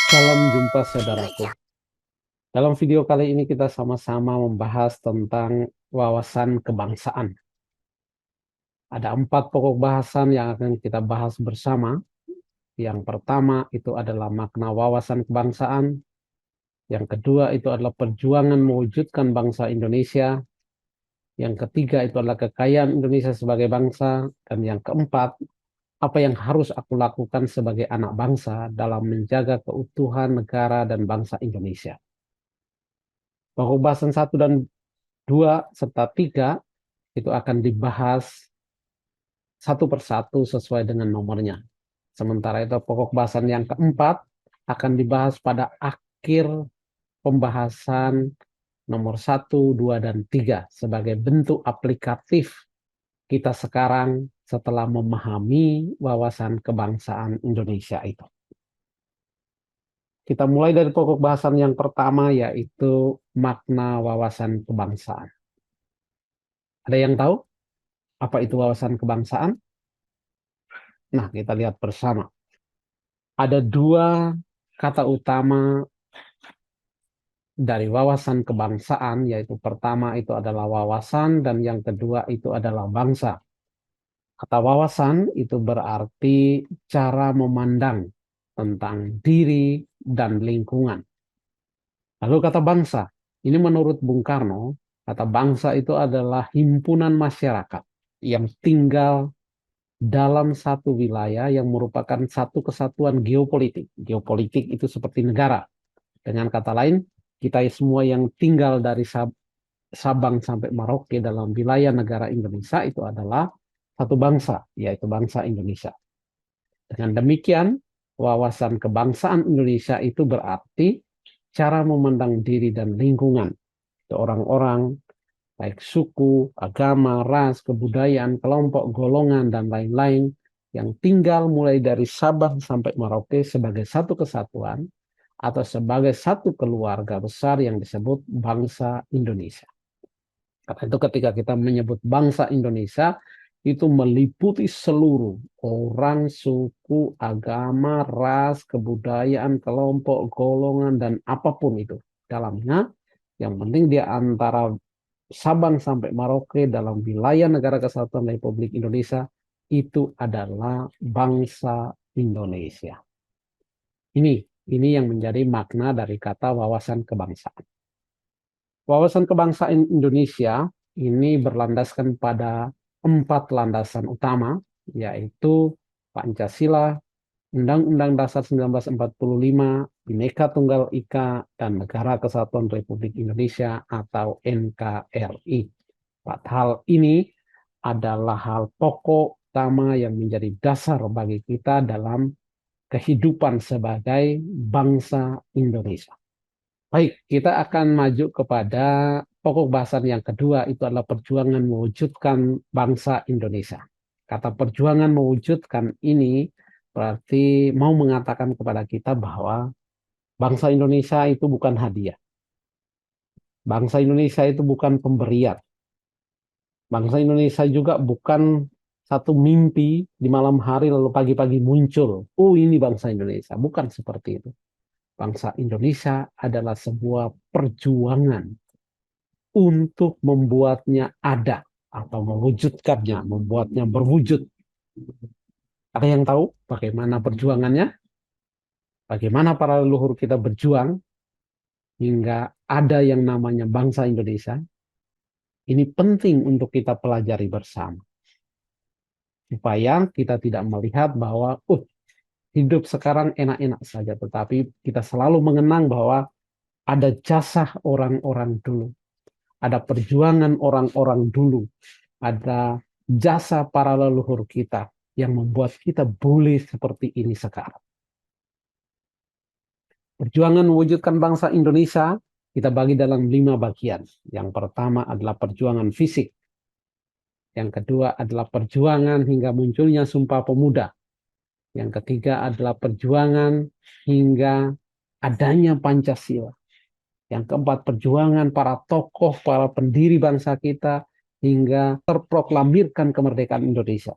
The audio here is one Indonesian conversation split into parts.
Salam jumpa saudaraku. Dalam video kali ini kita sama-sama membahas tentang wawasan kebangsaan. Ada 4 pokok bahasan yang akan kita bahas bersama. Yang pertama itu adalah makna wawasan kebangsaan. Yang kedua itu adalah perjuangan mewujudkan bangsa Indonesia. Yang ketiga itu adalah kekayaan Indonesia sebagai bangsa. Dan yang keempat, apa yang harus aku lakukan sebagai anak bangsa dalam menjaga keutuhan negara dan bangsa Indonesia. Pokok bahasan 1 dan 2 serta 3 itu akan dibahas satu persatu sesuai dengan nomornya. Sementara itu pokok bahasan yang keempat akan dibahas pada akhir pembahasan nomor 1, 2, dan 3 sebagai bentuk aplikatif kita sekarang setelah memahami wawasan kebangsaan Indonesia itu. Kita mulai dari pokok bahasan yang pertama, yaitu makna wawasan kebangsaan. Ada yang tahu apa itu wawasan kebangsaan? Nah, kita lihat bersama. Ada 2 kata utama dari wawasan kebangsaan, yaitu pertama itu adalah wawasan dan yang kedua itu adalah bangsa. Kata wawasan itu berarti cara memandang tentang diri dan lingkungan. Lalu kata bangsa, ini menurut Bung Karno, kata bangsa itu adalah himpunan masyarakat yang tinggal dalam satu wilayah yang merupakan satu kesatuan geopolitik. Geopolitik itu seperti negara. Dengan kata lain, kita semua yang tinggal dari Sabang sampai Merauke dalam wilayah negara Indonesia itu adalah satu bangsa, yaitu bangsa Indonesia. Dengan demikian, wawasan kebangsaan Indonesia itu berarti cara memandang diri dan lingkungan. Orang-orang, baik suku, agama, ras, kebudayaan, kelompok, golongan, dan lain-lain yang tinggal mulai dari Sabang sampai Merauke sebagai satu kesatuan atau sebagai satu keluarga besar yang disebut bangsa Indonesia. Karena itu ketika kita menyebut bangsa Indonesia, itu meliputi seluruh orang, suku, agama, ras, kebudayaan, kelompok, golongan, dan apapun itu dalamnya. Yang penting dia antara Sabang sampai Merauke dalam wilayah Negara Kesatuan Republik Indonesia itu adalah bangsa Indonesia. Ini yang menjadi makna dari kata wawasan kebangsaan. Wawasan kebangsaan Indonesia ini berlandaskan pada 4 landasan utama, yaitu Pancasila, Undang-Undang Dasar 1945, Bhinneka Tunggal Ika, dan Negara Kesatuan Republik Indonesia atau NKRI. 4 hal ini adalah hal pokok utama yang menjadi dasar bagi kita dalam kehidupan sebagai bangsa Indonesia. Baik, kita akan maju kepada pokok bahasan yang kedua, itu adalah perjuangan mewujudkan bangsa Indonesia. Kata perjuangan mewujudkan ini berarti mau mengatakan kepada kita bahwa bangsa Indonesia itu bukan hadiah. Bangsa Indonesia itu bukan pemberian. Bangsa Indonesia juga bukan satu mimpi di malam hari lalu pagi-pagi muncul. Oh, ini bangsa Indonesia. Bukan seperti itu. Bangsa Indonesia adalah sebuah perjuangan untuk membuatnya ada atau mewujudkannya, membuatnya berwujud. Ada yang tahu bagaimana perjuangannya? Bagaimana para leluhur kita berjuang hingga ada yang namanya bangsa Indonesia? Ini penting untuk kita pelajari bersama. Supaya kita tidak melihat bahwa hidup sekarang enak-enak saja, tetapi kita selalu mengenang bahwa ada jasa orang-orang dulu, ada perjuangan orang-orang dulu, ada jasa para leluhur kita yang membuat kita boleh seperti ini sekarang. Perjuangan mewujudkan bangsa Indonesia kita bagi dalam 5 bagian. Yang pertama adalah perjuangan fisik. Yang kedua adalah perjuangan hingga munculnya Sumpah Pemuda. Yang ketiga adalah perjuangan hingga adanya Pancasila. Yang keempat, perjuangan para tokoh, para pendiri bangsa kita hingga terproklamirkan kemerdekaan Indonesia.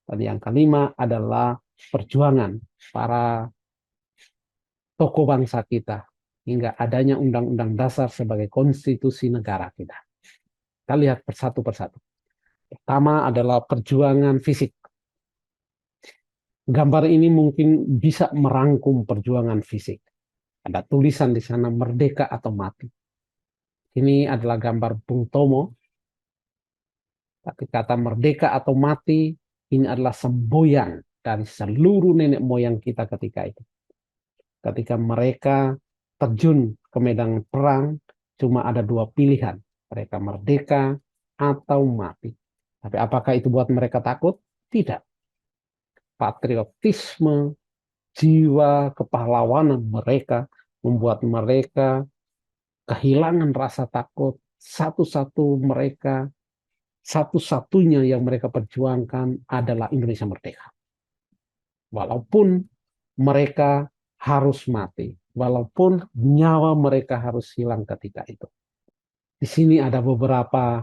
Dan yang kelima adalah perjuangan para tokoh bangsa kita, hingga adanya Undang-Undang Dasar sebagai konstitusi negara kita. Kita lihat persatu persatu. Pertama adalah perjuangan fisik. Gambar ini mungkin bisa merangkum perjuangan fisik. Ada tulisan di sana merdeka atau mati. Ini adalah gambar Bung Tomo. Tapi kata merdeka atau mati ini adalah semboyan dari seluruh nenek moyang kita ketika itu. Ketika mereka terjun ke medan perang, cuma ada dua pilihan. Mereka merdeka atau mati. Tapi apakah itu buat mereka takut? Tidak. Patriotisme, jiwa kepahlawanan mereka membuat mereka kehilangan rasa takut. Satu-satunya yang mereka perjuangkan adalah Indonesia merdeka. Walaupun mereka harus mati, walaupun nyawa mereka harus hilang ketika itu. Di sini ada beberapa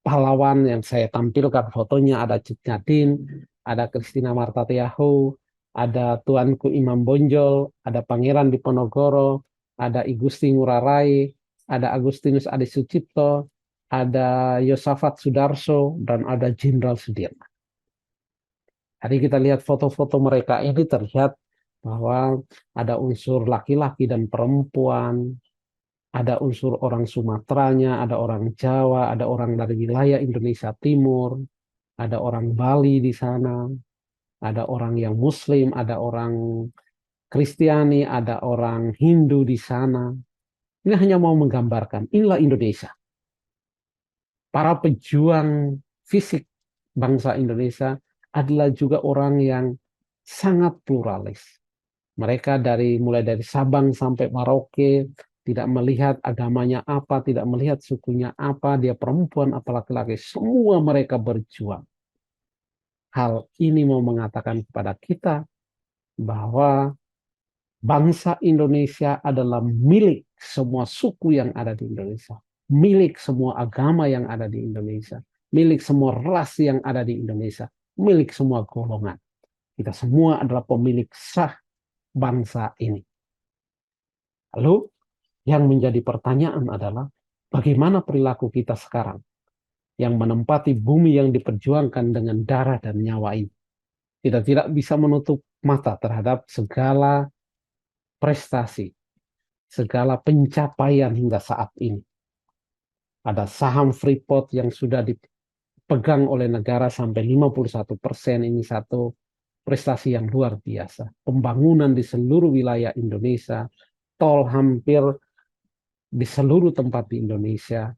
pahlawan yang saya tampilkan fotonya, ada Cut Nyatin, ada Christina Marta Tiahu, ada Tuanku Imam Bonjol, ada Pangeran Diponegoro, ada I Gusti Ngurah Rai, ada Agustinus Adi Sucipto, ada Yosafat Sudarso, dan ada Jenderal Sudirman. Jadi kita lihat foto-foto mereka ini terlihat bahwa ada unsur laki-laki dan perempuan, ada unsur orang Sumateranya, ada orang Jawa, ada orang dari wilayah Indonesia Timur, ada orang Bali di sana, ada orang yang Muslim, ada orang Kristiani, ada orang Hindu di sana. Ini hanya mau menggambarkan, inilah Indonesia. Para pejuang fisik bangsa Indonesia adalah juga orang yang sangat pluralis. Mereka mulai dari Sabang sampai Merauke, tidak melihat agamanya apa, tidak melihat sukunya apa, dia perempuan apa laki-laki, semua mereka berjuang. Hal ini mau mengatakan kepada kita bahwa bangsa Indonesia adalah milik semua suku yang ada di Indonesia, milik semua agama yang ada di Indonesia, milik semua ras yang ada di Indonesia, milik semua golongan. Kita semua adalah pemilik sah bangsa ini. Lalu yang menjadi pertanyaan adalah bagaimana perilaku kita sekarang yang menempati bumi yang diperjuangkan dengan darah dan nyawa ini. Kita tidak bisa menutup mata terhadap segala prestasi, segala pencapaian hingga saat ini. Ada saham Freeport yang sudah dipegang oleh negara sampai 51%, ini satu prestasi yang luar biasa. Pembangunan di seluruh wilayah Indonesia, tol hampir di seluruh tempat di Indonesia,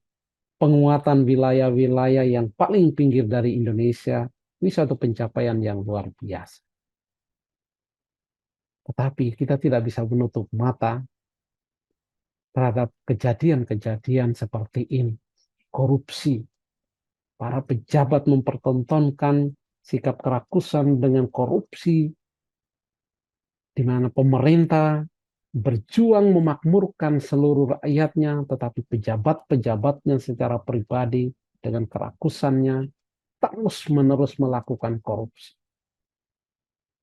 penguatan wilayah-wilayah yang paling pinggir dari Indonesia, ini satu pencapaian yang luar biasa. Tetapi kita tidak bisa menutup mata terhadap kejadian-kejadian seperti ini. Korupsi. Para pejabat mempertontonkan sikap kerakusan dengan korupsi, di mana pemerintah berjuang memakmurkan seluruh rakyatnya, tetapi pejabat-pejabatnya secara pribadi dengan kerakusannya terus-menerus melakukan korupsi.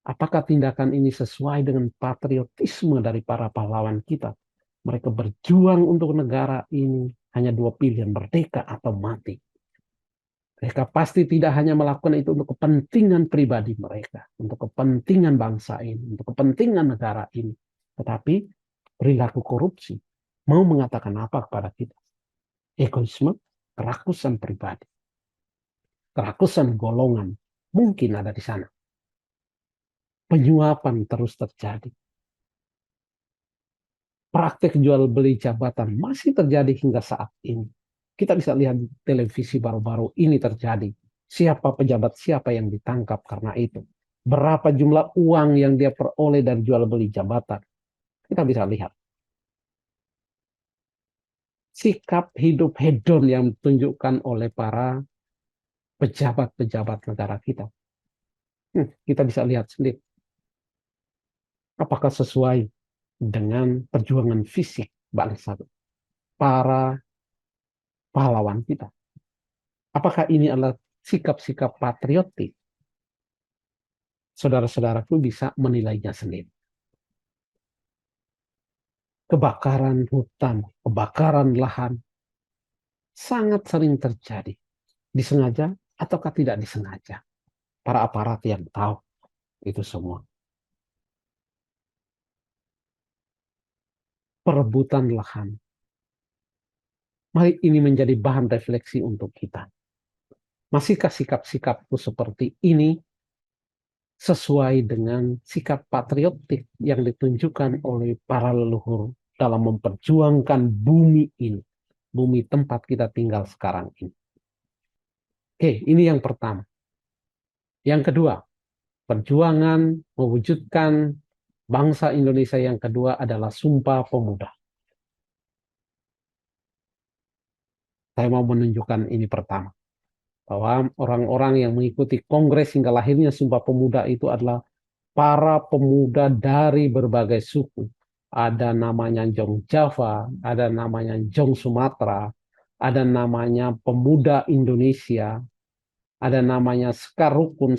Apakah tindakan ini sesuai dengan patriotisme dari para pahlawan kita? Mereka berjuang untuk negara ini, hanya dua pilihan, merdeka atau mati. Mereka pasti tidak hanya melakukan itu untuk kepentingan pribadi mereka, untuk kepentingan bangsa ini, untuk kepentingan negara ini. Tetapi perilaku korupsi mau mengatakan apa kepada kita? Egoisme, kerakusan pribadi, kerakusan golongan mungkin ada di sana. Penyuapan terus terjadi. Praktek jual beli jabatan masih terjadi hingga saat ini. Kita bisa lihat di televisi baru-baru ini terjadi. Siapa pejabat siapa yang ditangkap karena itu. Berapa jumlah uang yang dia peroleh dari jual beli jabatan. Kita bisa lihat. Sikap hidup hedon yang ditunjukkan oleh para pejabat-pejabat negara kita. Kita bisa lihat sendiri. Apakah sesuai dengan perjuangan fisik bangsa para pahlawan kita? Apakah ini adalah sikap-sikap patriotik? Saudara-saudaraku bisa menilainya sendiri. kebakaran hutan, kebakaran lahan, sangat sering terjadi. Disengaja ataukah tidak disengaja. Para aparat yang tahu itu semua. Perebutan lahan. Mari ini menjadi bahan refleksi untuk kita. Masihkah sikap-sikapku seperti ini sesuai dengan sikap patriotik yang ditunjukkan oleh para leluhur dalam memperjuangkan bumi ini, bumi tempat kita tinggal sekarang ini? Oke, ini yang pertama. Yang kedua, perjuangan mewujudkan bangsa Indonesia yang kedua adalah Sumpah Pemuda. Saya mau menunjukkan ini pertama, bahwa orang-orang yang mengikuti kongres hingga lahirnya Sumpah Pemuda itu adalah para pemuda dari berbagai suku. Ada namanya Jong Java, ada namanya Jong Sumatera, ada namanya Pemuda Indonesia, ada namanya Sekar Rukun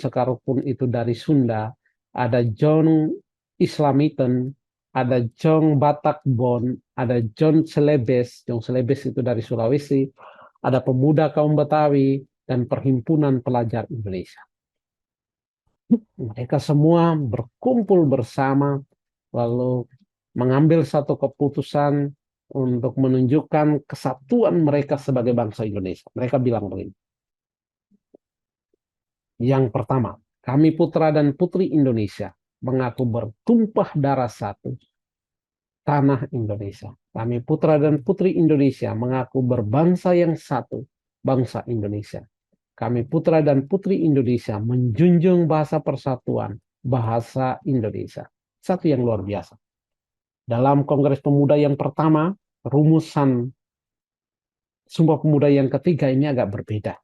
itu dari Sunda, ada Jong Islamiten, ada Jong Batak Bon, ada Jong Celebes itu dari Sulawesi, ada Pemuda Kaum Betawi, dan Perhimpunan Pelajar Indonesia. Mereka semua berkumpul bersama, lalu mengambil satu keputusan untuk menunjukkan kesatuan mereka sebagai bangsa Indonesia. Mereka bilang begini. Yang pertama, kami putra dan putri Indonesia mengaku bertumpah darah satu, tanah Indonesia. Kami putra dan putri Indonesia mengaku berbangsa yang satu, bangsa Indonesia. Kami putra dan putri Indonesia menjunjung bahasa persatuan, bahasa Indonesia. Satu yang luar biasa. Dalam Kongres Pemuda yang pertama, rumusan Sumpah Pemuda yang ketiga ini agak berbeda.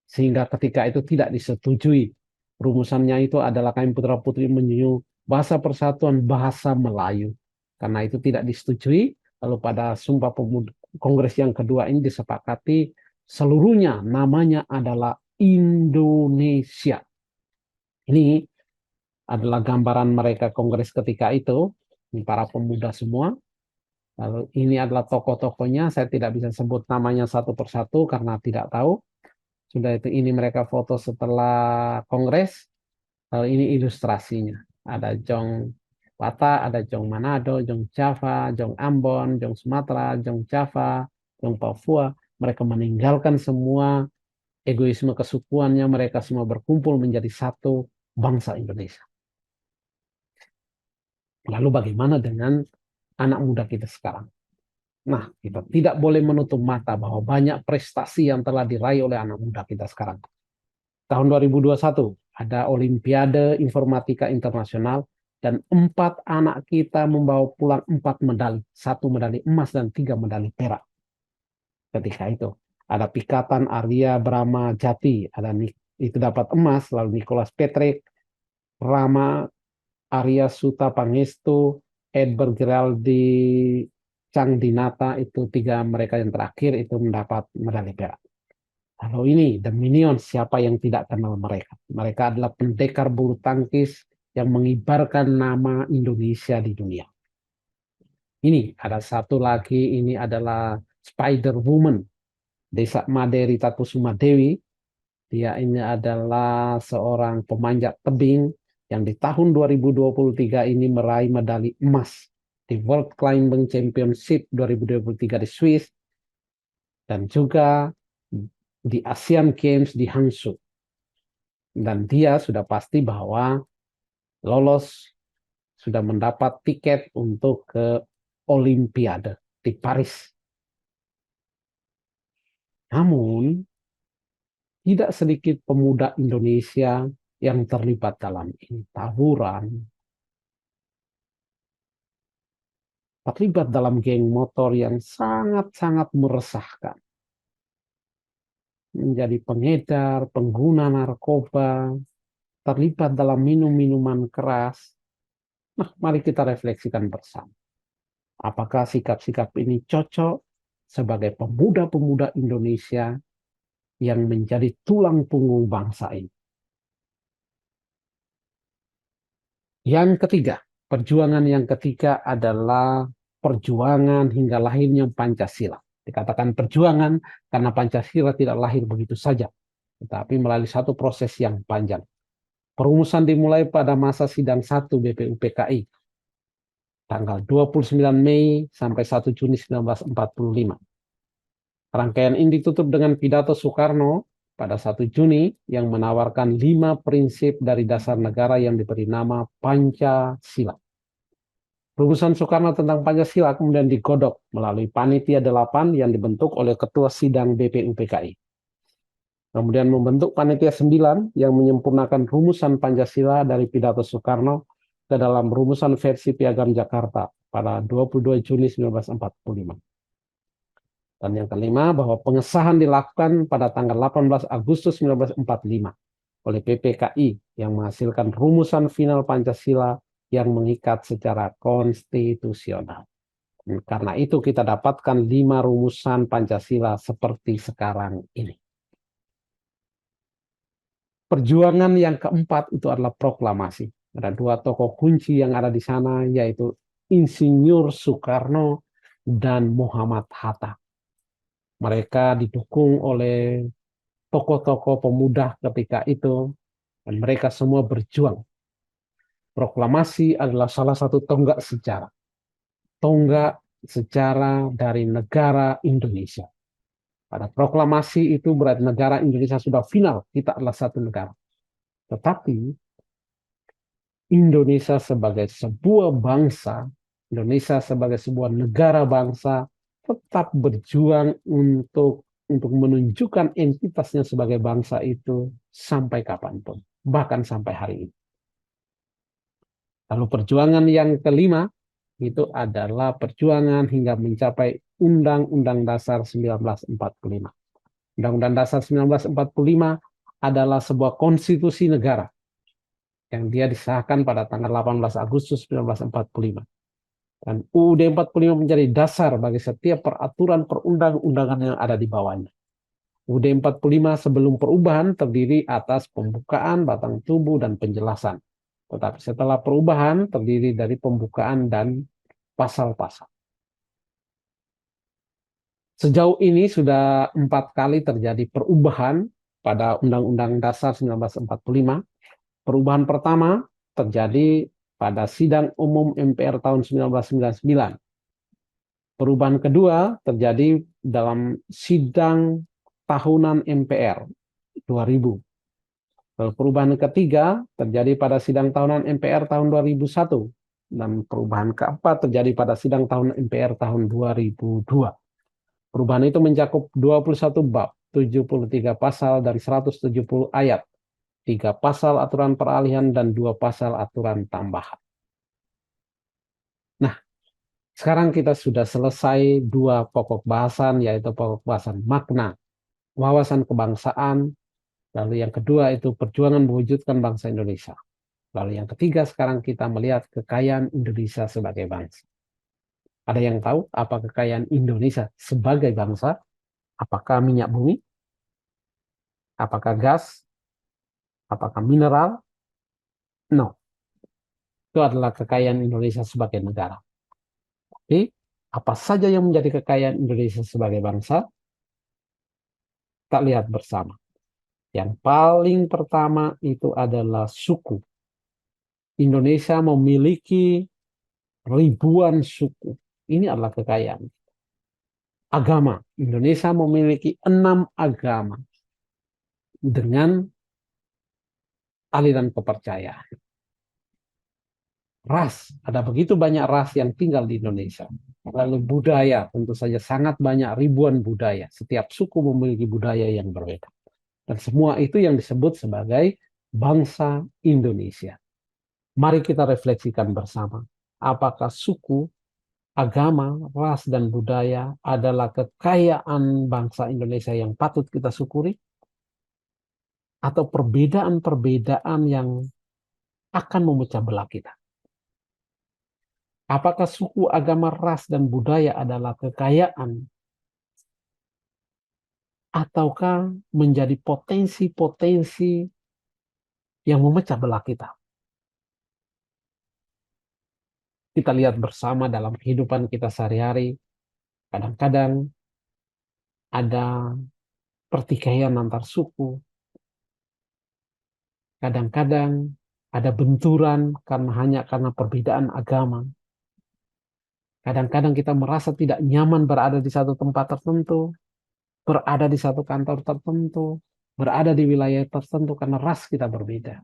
Sehingga ketika itu tidak disetujui. Rumusannya itu adalah kami putra putri menjunjung bahasa persatuan, bahasa Melayu. Karena itu tidak disetujui, lalu pada Sumpah Pemuda Kongres yang kedua ini disepakati seluruhnya namanya adalah Indonesia. Ini adalah gambaran mereka kongres ketika itu, ini para pemuda semua. Lalu ini adalah tokoh-tokohnya, saya tidak bisa sebut namanya satu persatu karena tidak tahu. Sudah itu ini mereka foto setelah kongres. Lalu ini ilustrasinya. Ada Jong Batak, ada Jong Manado, Jong Java, Jong Ambon, Jong Sumatera, Jong Java, Jong Papua. Mereka meninggalkan semua egoisme kesukuannya, mereka semua berkumpul menjadi satu bangsa Indonesia. Lalu bagaimana dengan anak muda kita sekarang? Nah, kita tidak boleh menutup mata bahwa banyak prestasi yang telah diraih oleh anak muda kita sekarang. Tahun 2021 ada Olimpiade Informatika Internasional dan 4 anak kita membawa pulang 4 medali, 1 medali emas dan 3 medali perak. Ketika itu ada Pikatan Arya Brahma Jati, itu dapat emas, lalu Nicholas Patrick, Rama Arya Suta Pangestu, Edward Geraldi Cangdinata, itu 3 mereka yang terakhir itu mendapat medali perak. Lalu ini The Minions, siapa yang tidak kenal mereka? Mereka adalah pendekar bulu tangkis yang mengibarkan nama Indonesia di dunia. Ini ada satu lagi, ini adalah Spider Woman, Desa Maderi Takusuma Dewi. Dia ini adalah seorang pemanjat tebing yang di tahun 2023 ini meraih medali emas di World Climbing Championship 2023 di Swiss dan juga di Asian Games di Hangzhou. Dan dia sudah pasti bahwa lolos, sudah mendapat tiket untuk ke Olimpiade di Paris. Namun, tidak sedikit pemuda Indonesia yang terlibat dalam ini. Tawuran, terlibat dalam geng motor yang sangat-sangat meresahkan. Menjadi pengedar, pengguna narkoba, terlibat dalam minum-minuman keras. Nah, mari kita refleksikan bersama. Apakah sikap-sikap ini cocok sebagai pemuda-pemuda Indonesia yang menjadi tulang punggung bangsa ini? Yang ketiga, perjuangan yang ketiga adalah perjuangan hingga lahirnya Pancasila. Dikatakan perjuangan karena Pancasila tidak lahir begitu saja, tetapi melalui satu proses yang panjang. Perumusan dimulai pada masa sidang 1 BPUPKI, tanggal 29 Mei sampai 1 Juni 1945. Rangkaian ini ditutup dengan pidato Soekarno pada 1 Juni yang menawarkan 5 prinsip dari dasar negara yang diberi nama Pancasila. Rumusan Soekarno tentang Pancasila kemudian digodok melalui Panitia 8 yang dibentuk oleh Ketua Sidang BPUPKI. Kemudian membentuk Panitia 9 yang menyempurnakan rumusan Pancasila dari pidato Soekarno ke dalam rumusan versi Piagam Jakarta pada 22 Juni 1945. Dan yang kelima, bahwa pengesahan dilakukan pada tanggal 18 Agustus 1945 oleh PPKI yang menghasilkan rumusan final Pancasila yang mengikat secara konstitusional. Karena itu kita dapatkan 5 rumusan Pancasila seperti sekarang ini. Perjuangan yang keempat itu adalah proklamasi. Ada 2 tokoh kunci yang ada di sana, yaitu Insinyur Soekarno dan Muhammad Hatta. Mereka didukung oleh tokoh-tokoh pemuda ketika itu, dan mereka semua berjuang. Proklamasi adalah salah satu tonggak sejarah. Tonggak sejarah dari negara Indonesia. Pada proklamasi itu berarti negara Indonesia sudah final, kita adalah satu negara. Tetapi Indonesia sebagai sebuah bangsa, Indonesia sebagai sebuah negara bangsa tetap berjuang untuk menunjukkan entitasnya sebagai bangsa itu sampai kapanpun, bahkan sampai hari ini. Lalu perjuangan yang kelima itu adalah perjuangan hingga mencapai Undang-Undang Dasar 1945. Undang-Undang Dasar 1945 adalah sebuah konstitusi negara yang dia disahkan pada tanggal 18 Agustus 1945. Dan UUD 45 menjadi dasar bagi setiap peraturan perundang-undangan yang ada di bawahnya. UUD 45 sebelum perubahan terdiri atas pembukaan, batang tubuh, dan penjelasan. Tetapi setelah perubahan terdiri dari pembukaan dan pasal-pasal. Sejauh ini sudah 4 kali terjadi perubahan pada Undang-Undang Dasar 1945. Perubahan pertama terjadi pada Sidang Umum MPR tahun 1999. Perubahan kedua terjadi dalam Sidang Tahunan MPR 2000. Lalu perubahan ketiga terjadi pada Sidang Tahunan MPR tahun 2001. Dan perubahan keempat terjadi pada Sidang Tahunan MPR tahun 2002. Perubahan itu mencakup 21 bab, 73 pasal dan 170 ayat, 3 pasal aturan peralihan dan 2 pasal aturan tambahan. Nah, sekarang kita sudah selesai 2 pokok bahasan, yaitu pokok bahasan makna, wawasan kebangsaan, lalu yang kedua itu perjuangan mewujudkan bangsa Indonesia. Lalu yang ketiga sekarang kita melihat kekayaan Indonesia sebagai bangsa. Ada yang tahu apa kekayaan Indonesia sebagai bangsa? Apakah minyak bumi? Apakah gas? Apakah mineral? No. Itu adalah kekayaan Indonesia sebagai negara. Jadi, apa saja yang menjadi kekayaan Indonesia sebagai bangsa? Kita lihat bersama. Yang paling pertama itu adalah suku. Indonesia memiliki ribuan suku. Ini adalah kekayaan. Agama. Indonesia memiliki 6 agama dengan aliran kepercayaan. Ras, ada begitu banyak ras yang tinggal di Indonesia. Lalu budaya, tentu saja sangat banyak, ribuan budaya. Setiap suku memiliki budaya yang berbeda. Dan semua itu yang disebut sebagai bangsa Indonesia. Mari kita refleksikan bersama. Apakah suku, agama, ras, dan budaya adalah kekayaan bangsa Indonesia yang patut kita syukuri? Atau perbedaan-perbedaan yang akan memecah belah kita? Apakah suku, agama, ras, dan budaya adalah kekayaan? Ataukah menjadi potensi-potensi yang memecah belah kita? Kita lihat bersama dalam kehidupan kita sehari-hari, kadang-kadang ada pertikaian antar suku, kadang-kadang ada benturan hanya karena perbedaan agama. Kadang-kadang kita merasa tidak nyaman berada di satu tempat tertentu, berada di satu kantor tertentu, berada di wilayah tertentu karena ras kita berbeda.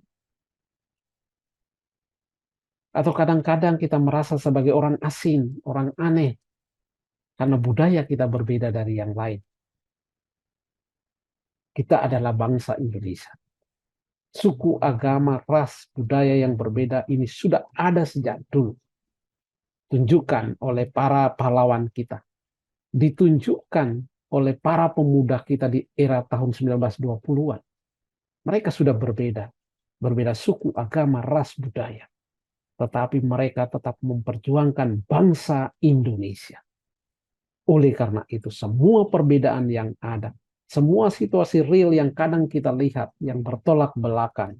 Atau kadang-kadang kita merasa sebagai orang asing, orang aneh, karena budaya kita berbeda dari yang lain. Kita adalah bangsa Indonesia. Suku, agama, ras, budaya yang berbeda ini sudah ada sejak dulu. Tunjukkan oleh para pahlawan kita. Ditunjukkan oleh para pemuda kita di era tahun 1920-an. Mereka sudah berbeda. Berbeda suku, agama, ras, budaya. Tetapi mereka tetap memperjuangkan bangsa Indonesia. Oleh karena itu, semua perbedaan yang ada, semua situasi real yang kadang kita lihat, yang bertolak belakang,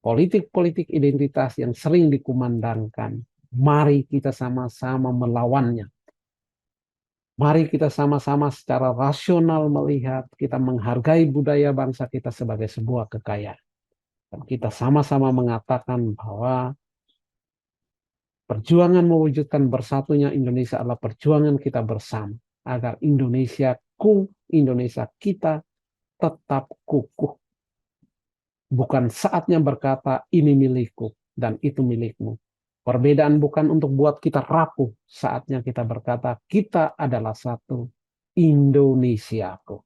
politik-politik identitas yang sering dikumandangkan, mari kita sama-sama melawannya. Mari kita sama-sama secara rasional melihat, kita menghargai budaya bangsa kita sebagai sebuah kekayaan. Dan kita sama-sama mengatakan bahwa perjuangan mewujudkan bersatunya Indonesia adalah perjuangan kita bersama. Agar Indonesia kita tetap kukuh. Bukan saatnya berkata ini milikku dan itu milikmu. Perbedaan bukan untuk buat kita rapuh. Saatnya kita berkata kita adalah satu Indonesiaku.